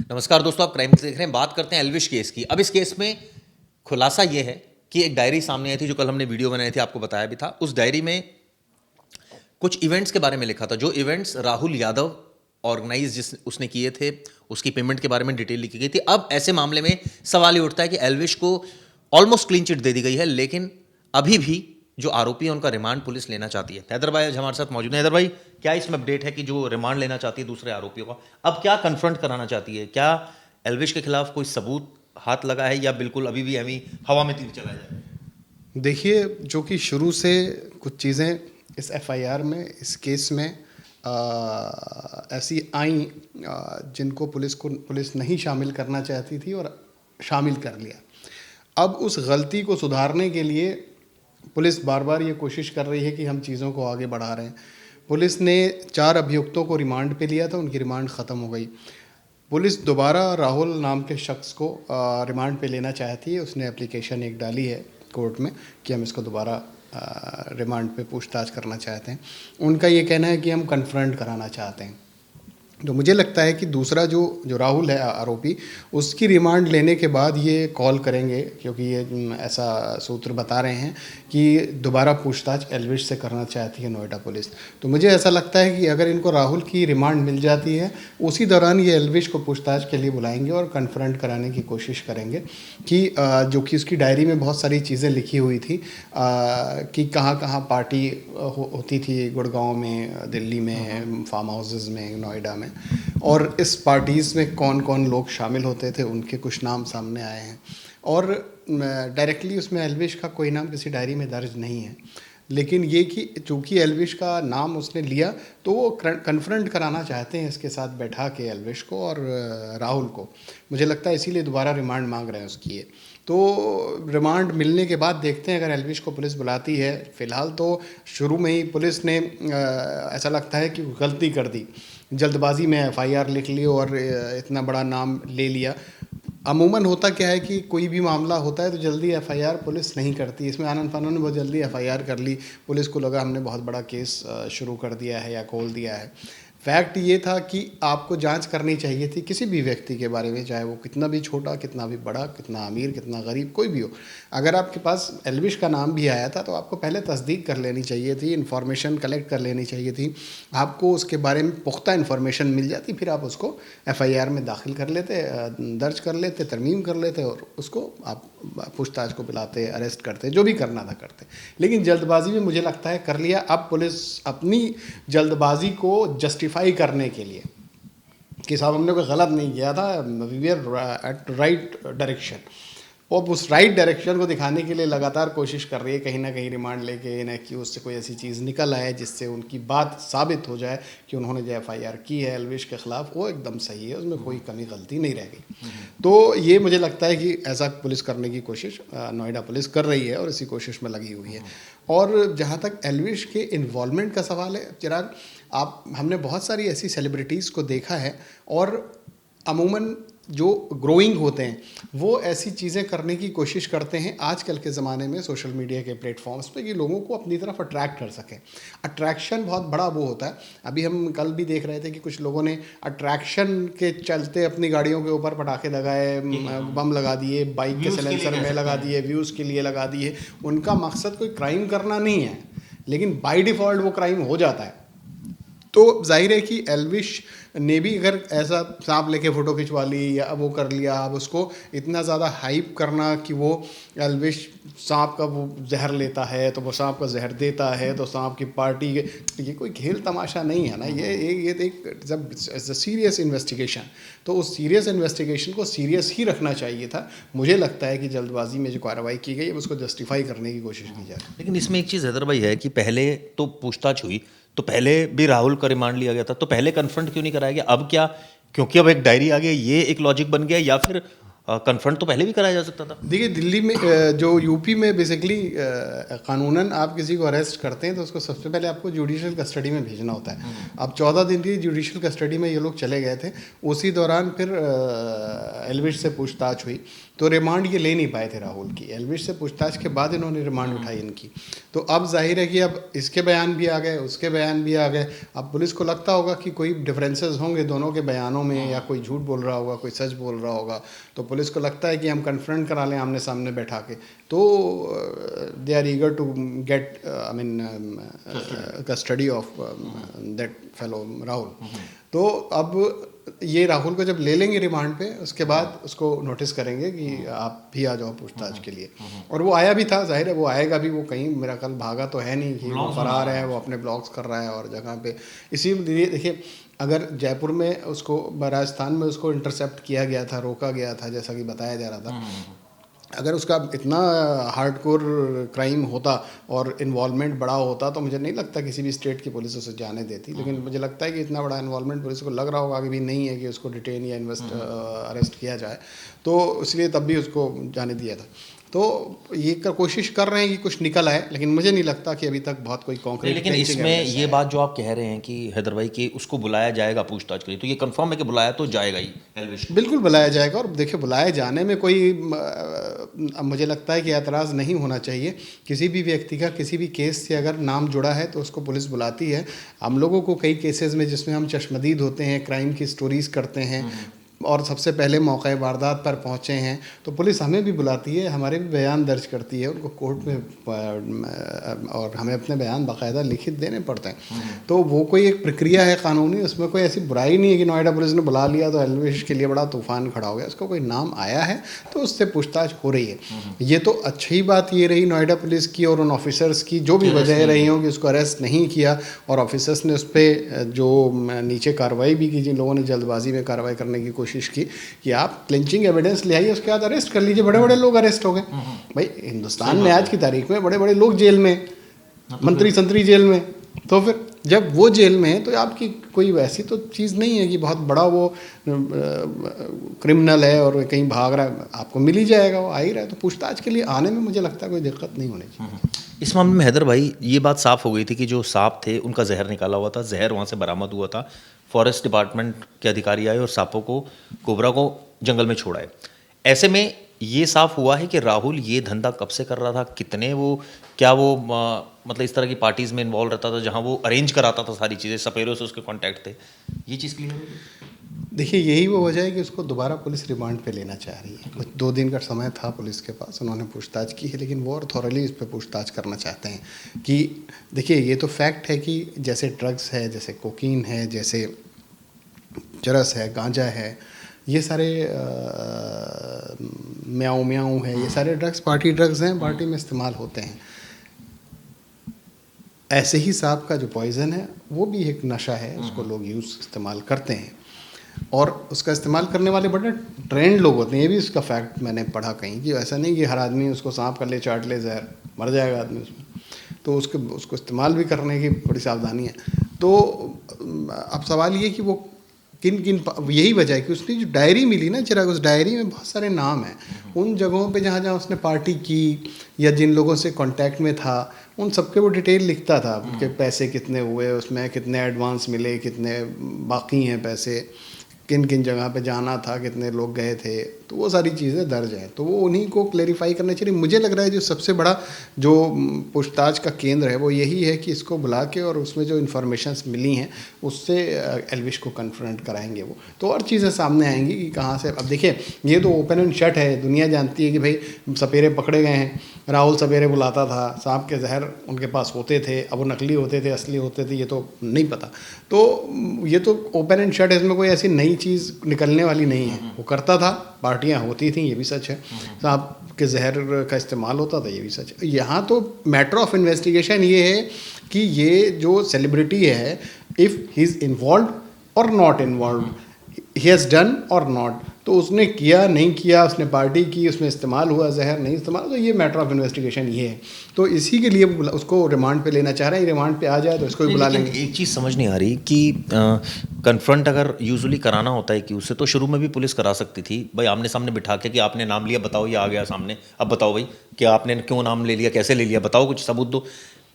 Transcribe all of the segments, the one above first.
नमस्कार दोस्तों, आप क्राइम देख रहे हैं। बात करते हैं एल्विश केस की। अब इस केस में खुलासा ये है कि एक डायरी सामने आई थी, जो कल हमने वीडियो बनाई थी, आपको बताया भी था। उस डायरी में कुछ इवेंट्स के बारे में लिखा था, जो इवेंट्स राहुल यादव ऑर्गेनाइज जिस उसने किए थे, उसकी पेमेंट के बारे में डिटेल लिखी गई थी। अब ऐसे मामले में सवाल ये उठता है कि एल्विश को ऑलमोस्ट क्लीन चिट दे दी गई है, लेकिन अभी भी जो आरोपी है उनका रिमांड पुलिस लेना चाहती है। हैदर भाई आज हमारे साथ मौजूद है। हैदर भाई, क्या इसमें अपडेट है कि जो रिमांड लेना चाहती है दूसरे आरोपियों का, अब क्या कन्फ्रंट कराना चाहती है? क्या एल्विश के खिलाफ कोई सबूत हाथ लगा है या बिल्कुल अभी भी हमें हवा में तीर चला जाए? देखिए, जो कि शुरू से कुछ चीज़ें इस एफआईआर में, इस केस में ऐसी आई जिनको पुलिस नहीं शामिल करना चाहती थी और शामिल कर लिया। अब उस गलती को सुधारने के लिए पुलिस बार बार ये कोशिश कर रही है कि हम चीज़ों को आगे बढ़ा रहे हैं। पुलिस ने 4 अभियुक्तों को रिमांड पे लिया था, उनकी रिमांड ख़त्म हो गई। पुलिस दोबारा राहुल नाम के शख्स को रिमांड पे लेना चाहती है। उसने एप्लीकेशन एक डाली है कोर्ट में कि हम इसको दोबारा रिमांड पे पूछताछ करना चाहते हैं। उनका ये कहना है कि हम कन्फ्रंट कराना चाहते हैं। तो मुझे लगता है कि दूसरा जो राहुल है आरोपी, उसकी रिमांड लेने के बाद ये कॉल करेंगे, क्योंकि ये ऐसा सूत्र बता रहे हैं कि दोबारा पूछताछ एल्विश से करना चाहती है नोएडा पुलिस। तो मुझे ऐसा लगता है कि अगर इनको राहुल की रिमांड मिल जाती है, उसी दौरान ये एल्विश को पूछताछ के लिए बुलाएंगे और कन्फ्रंट कराने की कोशिश करेंगे कि जो कि उसकी डायरी में बहुत सारी चीज़ें लिखी हुई थी कि कहाँ कहाँ पार्टी होती थी, गुड़गांव में, दिल्ली में, फार्म हाउसेस में, नोएडा में, और इस पार्टीज़ में कौन कौन लोग शामिल होते थे, उनके कुछ नाम सामने आए हैं। और डायरेक्टली उसमें एल्विश का कोई नाम किसी डायरी में दर्ज नहीं है, लेकिन ये कि चूँकि एल्विश का नाम उसने लिया, तो वो कन्फ्रंट कराना चाहते हैं इसके साथ बैठा के एल्विश को और राहुल को। मुझे लगता है इसीलिए दोबारा रिमांड मांग रहे हैं उसकी ये। तो रिमांड मिलने के बाद देखते हैं अगर एल्विश को पुलिस बुलाती है। फ़िलहाल तो शुरू में ही पुलिस ने ऐसा लगता है कि गलती कर दी, जल्दबाजी में एफआईआर लिख ली और इतना बड़ा नाम ले लिया। अमूमन होता क्या है कि कोई भी मामला होता है तो जल्दी एफआईआर पुलिस नहीं करती। इसमें आनंद फानन ने बहुत जल्दी एफआईआर कर ली। पुलिस को लगा हमने बहुत बड़ा केस शुरू कर दिया है या खोल दिया है। फैक्ट ये था कि आपको जांच करनी चाहिए थी किसी भी व्यक्ति के बारे में, चाहे वो कितना भी छोटा, कितना भी बड़ा, कितना अमीर, कितना गरीब, कोई भी हो। अगर आपके पास एल्विश का नाम भी आया था तो आपको पहले तस्दीक कर लेनी चाहिए थी, इन्फॉर्मेशन कलेक्ट कर लेनी चाहिए थी, आपको उसके बारे में पुख्ता इन्फॉर्मेशन मिल जाती, फिर आप उसको एफआईआर में दाखिल कर लेते, दर्ज कर लेते, तरमीम कर लेते और उसको आप पूछताछ को बुलाते, अरेस्ट करते, जो भी करना था करते। लेकिन जल्दबाजी में मुझे लगता है कर लिया। अब पुलिस अपनी जल्दबाजी को जस्टिफाई करने के लिए कि साहब हमने कोई गलत नहीं किया था, we are at right direction, और उस राइट डायरेक्शन को दिखाने के लिए लगातार कोशिश कर रही है कहीं ना कहीं रिमांड लेके ना कि उससे कोई ऐसी चीज़ निकल आए जिससे उनकी बात साबित हो जाए कि उन्होंने जो एफआईआर की है एल्विश के ख़िलाफ़ वो एकदम सही है, उसमें कोई कमी गलती नहीं रह गई। तो ये मुझे लगता है कि ऐसा पुलिस करने की कोशिश नोएडा पुलिस कर रही है और इसी कोशिश में लगी हुई है। और जहाँ तक एल्विश के इन्वॉल्वमेंट का सवाल है, चिराग, हमने बहुत सारी ऐसी सेलिब्रिटीज़ को देखा है और अमूमन जो ग्रोइंग होते हैं वो ऐसी चीज़ें करने की कोशिश करते हैं आजकल के ज़माने में सोशल मीडिया के प्लेटफॉर्म्स पे कि लोगों को अपनी तरफ अट्रैक्ट कर सकें। अट्रैक्शन बहुत बड़ा वो होता है। अभी हम कल भी देख रहे थे कि कुछ लोगों ने अट्रैक्शन के चलते अपनी गाड़ियों के ऊपर पटाखे लगाए, बम लगा दिए, बाइक के सिलेंसर में लगा दिए, व्यूज़ के लिए लगा दिए। उनका मकसद कोई क्राइम करना नहीं है, लेकिन बाई डिफ़ॉल्ट वो क्राइम हो जाता है। तो जाहिर है कि एल्विश ने भी अगर ऐसा सांप लेके फ़ोटो खिंचवा ली या वो कर लिया, अब उसको इतना ज़्यादा हाइप करना कि वो एल्विश सांप का वो जहर लेता है तो वो सांप का जहर देता है तो सांप की पार्टी, ये कोई खेल तमाशा नहीं है ना। ये एक जब सीरियस इन्वेस्टिगेशन, तो उस सीरियस इन्वेस्टिगेशन को सीरियस ही रखना चाहिए था। मुझे लगता है कि जल्दबाजी में जो कार्रवाई की गई है उसको जस्टिफाई करने की कोशिश की जाए। लेकिन इसमें एक चीज़ हैदर भाई है कि पहले तो पूछताछ हुई, तो पहले भी राहुल का रिमांड लिया गया था, तो पहले कन्फ्रंट क्यों नहीं कराया गया? अब क्या, क्योंकि अब एक डायरी आ गई, ये एक लॉजिक बन गया, या फिर कन्फ्रंट तो पहले भी कराया जा सकता था। देखिए दिल्ली में जो यूपी में बेसिकली कानूनन आप किसी को अरेस्ट करते हैं तो उसको सबसे पहले आपको जुडिशियल कस्टडी में भेजना होता है। अब 14 दिन की जुडिशियल कस्टडी में ये लोग चले गए थे, उसी दौरान फिर एल्विश से पूछताछ हुई तो रिमांड ये ले नहीं पाए थे राहुल की। एल्विश से पूछताछ के बाद इन्होंने रिमांड उठाई इनकी। तो अब जाहिर है कि अब इसके बयान भी आ गए, उसके बयान भी आ गए। अब पुलिस को लगता होगा कि कोई डिफरेंसेस होंगे दोनों के बयानों में, या कोई झूठ बोल रहा होगा, कोई सच बोल रहा होगा, तो पुलिस को लगता है कि हम कन्फ्रंट करा लें आमने सामने बैठा के। तो they are eager to get custody of that fellow Rahul. तो अब ये राहुल को जब ले लेंगे रिमांड पे, उसके बाद उसको नोटिस करेंगे कि आप भी आ जाओ पूछताछ के लिए। और वो आया भी था, जाहिर है वो आएगा भी, वो कहीं मेरा ख्याल भागा तो है नहीं कि वो फरार है, वो अपने ब्लॉग्स कर रहा है और जगह पे। इसीलिए देखिए अगर जयपुर में उसको, राजस्थान में उसको इंटरसेप्ट किया गया था, रोका गया था जैसा कि बताया जा रहा था, अगर उसका इतना हार्डकोर क्राइम होता और इन्वॉल्वमेंट बड़ा होता तो मुझे नहीं लगता किसी भी स्टेट की पुलिस उसे जाने देती। लेकिन मुझे लगता है कि इतना बड़ा इन्वॉल्वमेंट पुलिस को लग रहा होगा कि भी नहीं है कि उसको डिटेन या अरेस्ट किया जाए, तो इसलिए तब भी उसको जाने दिया था। तो ये कोशिश कर रहे हैं कि कुछ निकल आए, लेकिन मुझे नहीं लगता कि अभी तक बहुत कोई कॉन्क्रीट। लेकिन इसमें ये बात जो आप कह रहे हैं कि हैदर भाई कि उसको बुलाया जाएगा पूछताछ के लिए, तो ये कंफर्म है कि बुलाया तो जाएगा ही एल्विश? बिल्कुल बुलाया जाएगा। और देखिए बुलाए जाने में कोई मुझे लगता है कि एतराज़ नहीं होना चाहिए। किसी भी व्यक्ति का किसी भी केस से अगर नाम जुड़ा है तो उसको पुलिस बुलाती है। हम लोगों को कई केसेस में जिसमें हम चश्मदीद होते हैं, क्राइम की स्टोरीज़ करते हैं और सबसे पहले मौके वारदात पर पहुंचे हैं, तो पुलिस हमें भी बुलाती है, हमारे भी बयान दर्ज करती है उनको कोर्ट में, और हमें अपने बयान बाकायदा लिखित देने पड़ते हैं। तो वो कोई एक प्रक्रिया है कानूनी, उसमें कोई ऐसी बुराई नहीं है कि नोएडा पुलिस ने बुला लिया तो एल्विश के लिए बड़ा तूफान खड़ा हो गया। उसका कोई नाम आया है तो उससे पूछताछ हो रही है। ये तो अच्छी बात ये रही नोएडा पुलिस की और उन ऑफिसर्स की, जो भी वजह रही हो कि उसको अरेस्ट नहीं किया, और ऑफिसर्स ने उस पर जो नीचे कार्रवाई भी की, जिन लोगों ने जल्दबाजी में कार्रवाई करने की कोशिश की कि आप क्लिंचिंग एविडेंस ले आइए, उसके बाद अरेस्ट कर लीजिए। बड़े बड़े लोग अरेस्ट हो गए भाई हिंदुस्तान में आज की तारीख में, बड़े बड़े लोग जेल में, मंत्री संतरी जेल में। तो फिर जब वो जेल में है तो आपकी कोई वैसी तो चीज़ नहीं है कि बहुत बड़ा वो क्रिमिनल है और कहीं भाग रहा है, आपको मिल ही जाएगा, वो आ ही रहा है। तो पूछताछ के लिए आने में मुझे लगता है कोई दिक्कत नहीं होनी चाहिए। इस मामले में हैदर भाई ये बात साफ हो गई थी कि जो सांप थे उनका जहर निकाला हुआ था, जहर वहाँ से बरामद हुआ था। फॉरेस्ट डिपार्टमेंट के अधिकारी आए और सांपों को, कोबरा को जंगल में छोड़ाए। ऐसे में ये साफ हुआ है कि राहुल ये धंधा कब से कर रहा था, कितने वो, क्या वो मतलब इस तरह की पार्टीज़ में इन्वॉल्व रहता था जहाँ वो अरेंज कराता था सारी चीज़ें, सपेरों से उसके कॉन्टैक्ट थे, ये चीज़ क्लियर होगी? देखिए यही वो वजह है कि उसको दोबारा पुलिस रिमांड पे लेना चाह रही है। कुछ 2 दिन का समय था पुलिस के पास, उन्होंने पूछताछ की है, लेकिन वो और थॉरली इस पर पूछताछ करना चाहते हैं कि देखिए ये तो फैक्ट है कि जैसे ड्रग्स है, जैसे कोकीन है, जैसे चरस है, गांजा है, ये सारे म्याऊ म्याऊ है, ये सारे ड्रग्स पार्टी ड्रग्स हैं, पार्टी में इस्तेमाल होते हैं। ऐसे ही सांप का जो पॉइज़न है वो भी एक नशा है, उसको लोग इस्तेमाल करते हैं और उसका इस्तेमाल करने वाले बड़े ट्रेंड लोग होते हैं। ये भी इसका फैक्ट मैंने पढ़ा कहीं कि ऐसा नहीं कि हर आदमी उसको सांप कर ले, चाट ले, जहर मर जाएगा आदमी उसमें, तो उसको इस्तेमाल भी करने की बड़ी सावधानी है। तो अब सवाल ये कि वो किन यही वजह है कि उसने जो डायरी मिली ना चिराग, उस डायरी में बहुत सारे नाम हैं उन जगहों पे जहाँ जहाँ उसने पार्टी की या जिन लोगों से कांटेक्ट में था, उन सबके वो डिटेल लिखता था कि पैसे कितने हुए उसमें, कितने एडवांस मिले, कितने बाकी हैं पैसे, किन किन जगह पे जाना था, कितने लोग गए थे, तो वो सारी चीज़ें दर्ज हैं। तो वो उन्हीं को क्लेरिफाई करना चाहिए। मुझे लग रहा है जो सबसे बड़ा जो पूछताछ का केंद्र है वो यही है कि इसको बुला के और उसमें जो इन्फॉर्मेशंस मिली हैं उससे एल्विश को कन्फ्रंट कराएंगे वो, तो और चीज़ें सामने आएंगी कि कहाँ से। अब देखिए ये तो ओपन एंड शट है, दुनिया जानती है कि भाई सपेरे पकड़े गए हैं, राहुल सपेरे बुलाता था, सांप के जहर उनके पास होते थे, अब वो नकली होते थे असली होते थे ये तो नहीं पता। तो ये तो ओपन एंड शट है, इसमें कोई ऐसी नई चीज़ निकलने वाली नहीं है। वो करता था, पार्टियां होती थी, ये भी सच है, सांप के जहर का इस्तेमाल होता था, ये भी सच है। यहाँ तो मैटर ऑफ इन्वेस्टिगेशन ये है कि ये जो सेलिब्रिटी है, इफ़ ही इज़ इन्वॉल्व और not involve, he has done और नॉट, तो उसने किया नहीं किया, उसने पार्टी की, उसमें इस्तेमाल हुआ जहर नहीं इस्तेमाल, तो ये मैटर ऑफ इन्वेस्टिगेशन ये है। तो इसी के लिए उसको रिमांड पे लेना चाह रहे हैं, रिमांड पे आ जाए तो इसको भी बुला लेकिन लेंगे। एक चीज़ समझ नहीं आ रही कि कन्फ्रंट अगर यूजुअली कराना होता है कि उससे तो शुरू में भी पुलिस करा सकती थी भाई, आमने सामने बिठा के कि आपने नाम लिया, बताओ, ये आ गया सामने, अब बताओ भाई कि आपने क्यों नाम ले लिया, कैसे ले लिया, बताओ, कुछ सबूत दो।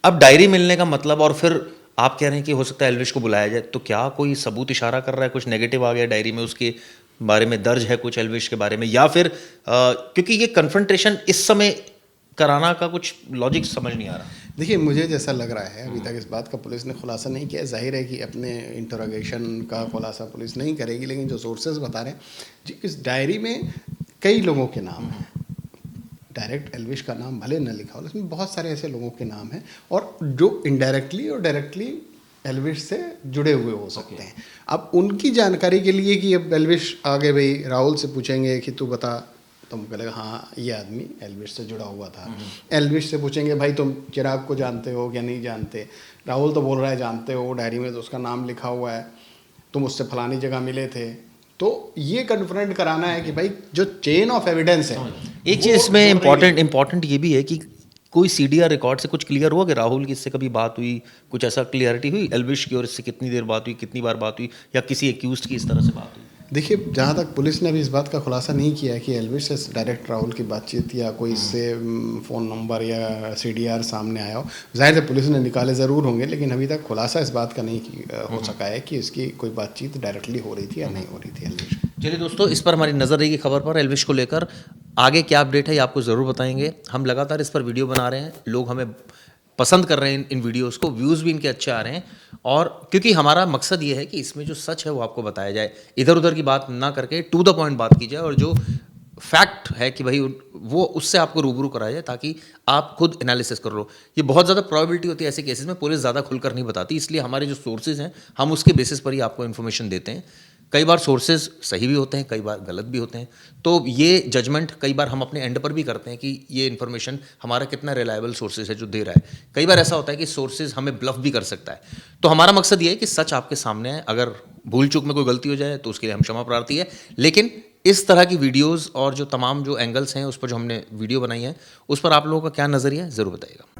अब डायरी मिलने का मतलब, और फिर आप कह रहे हैं कि हो सकता है एल्विश को बुलाया जाए, तो क्या कोई सबूत इशारा कर रहा है, कुछ नेगेटिव आ गया डायरी में, उसके बारे में दर्ज है कुछ एल्विश के बारे में, या फिर क्योंकि ये कन्फ्रंटेशन इस समय कराना का कुछ लॉजिक समझ नहीं आ रहा। देखिए, मुझे जैसा लग रहा है, अभी तक इस बात का पुलिस ने खुलासा नहीं किया। जाहिर है कि अपने इंटरोगेशन का खुलासा पुलिस नहीं करेगी, लेकिन जो सोर्सेज बता रहे हैं जी, इस डायरी में कई लोगों के नाम हैं। डायरेक्ट एल्विश का नाम भले न लिखा हो, इसमें बहुत सारे ऐसे लोगों के नाम हैं और जो इनडायरेक्टली और डायरेक्टली एल्विश से जुड़े हुए हो सकते हैं। अब उनकी जानकारी के लिए कि अब एल्विश आगे भाई राहुल से पूछेंगे कि तू बता, तो मुझे लगा हाँ ये आदमी एल्विश से जुड़ा हुआ था। एल्विश से पूछेंगे भाई तुम चिराग को जानते हो या नहीं जानते, राहुल तो बोल रहा है जानते हो, डायरी में तो उसका नाम लिखा हुआ है, तुम उससे फलानी जगह मिले थे। तो ये कन्फ्रंट कराना है कि भाई जो चेन ऑफ एविडेंस है। एक चीज़ इसमें इम्पॉर्टेंट ये भी है कि कोई सीडीआर रिकॉर्ड से कुछ क्लियर हुआ कि राहुल की इससे कभी बात हुई, कुछ ऐसा क्लियरिटी हुई एल्विश की, और इससे कितनी देर बात हुई, कितनी बार बात हुई, या किसी एक्यूज्ड की इस तरह से बात हुई? देखिए, जहाँ तक पुलिस ने अभी इस बात का खुलासा नहीं किया है कि एल्विश से डायरेक्ट राहुल की बातचीत या कोई इससे फ़ोन नंबर या सीडीआर सामने आया हो। जाहिर है पुलिस ने निकाले ज़रूर होंगे, लेकिन अभी तक खुलासा इस बात का नहीं हो सका है कि इसकी कोई बातचीत डायरेक्टली हो रही थी या नहीं हो रही थी एल्विश। चलिए दोस्तों, इस पर हमारी नज़र रहेगी खबर पर, एल्विश को लेकर आगे क्या अपडेट है ये आपको ज़रूर बताएंगे। हम लगातार इस पर वीडियो बना रहे हैं, लोग हमें पसंद कर रहे हैं इन वीडियोस को, व्यूज़ भी इनके अच्छे आ रहे हैं, और क्योंकि हमारा मकसद ये है कि इसमें जो सच है वो आपको बताया जाए, इधर उधर की बात ना करके टू द पॉइंट बात की जाए, और जो फैक्ट है कि भाई वो उससे आपको रूबरू कराया जाए ताकि आप खुद एनालिसिस कर लो। ये बहुत ज़्यादा प्रोबेबिलिटी होती है ऐसे केसेस में, पुलिस ज़्यादा खुलकर नहीं बताती, इसलिए हमारे जो सोर्सेज हैं हम उसके बेसिस पर ही आपको इन्फॉर्मेशन देते हैं। कई बार सोर्सेज सही भी होते हैं, कई बार गलत भी होते हैं, तो ये जजमेंट कई बार हम अपने एंड पर भी करते हैं कि ये इन्फॉर्मेशन हमारा कितना रिलायबल सोर्सेज है जो दे रहा है। कई बार ऐसा होता है कि सोर्सेज हमें ब्लफ भी कर सकता है, तो हमारा मकसद ये है कि सच आपके सामने है। अगर भूल चूक में कोई गलती हो जाए तो उसके लिए हम क्षमा प्रार्थी है, लेकिन इस तरह की वीडियोज़ और जो तमाम जो एंगल्स हैं उस पर जो हमने वीडियो बनाई है उस पर आप लोगों का क्या नज़रिया है ज़रूर बताइएगा।